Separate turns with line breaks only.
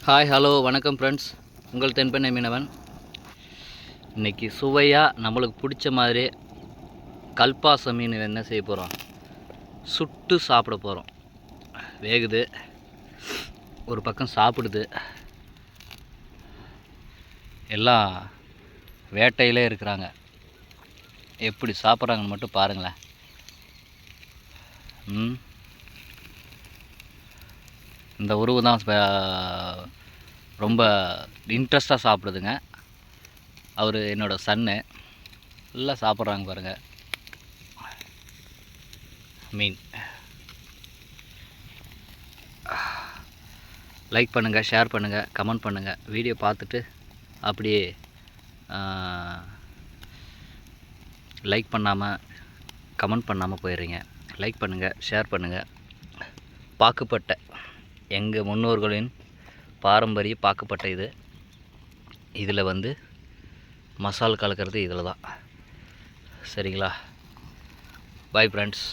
Hi hello வணக்கம் friends, உங்கள் தென்பெண்ணை மீனவன். இன்றைக்கி சுவையாக நம்மளுக்கு பிடிச்ச மாதிரி கல்பாச மீன் என்ன செய்ய போகிறோம், சுட்டு சாப்பிட போகிறோம். வேகுது, ஒரு பக்கம் சாப்பிடுது, எல்லாம் வேட்டையிலே இருக்கிறாங்க. எப்படி சாப்பிட்றாங்கன்னு மட்டும் பாருங்களேன். இந்த உருவு தான் ரொம்ப இன்ட்ரெஸ்ட்டாக சாப்பிடுதுங்க. அவர் என்னோடய சன்னு. நல்லா சாப்பிட்றாங்க பாருங்கள் மீன். லைக் பண்ணுங்கள், ஷேர் பண்ணுங்கள், கமெண்ட் பண்ணுங்கள். வீடியோ பார்த்துட்டு அப்படியே லைக் பண்ணாமல் கமெண்ட் பண்ணாமல் போயிடுறீங்க. லைக் பண்ணுங்கள், ஷேர் பண்ணுங்கள். பாக்குப்பட்டை, எங்கள் முன்னோர்களின் பாரம்பரிய பாக்குப்பட்டை இது. இதில் மசால் கலக்கிறது இதில் தான். சரிங்களா? Bye friends.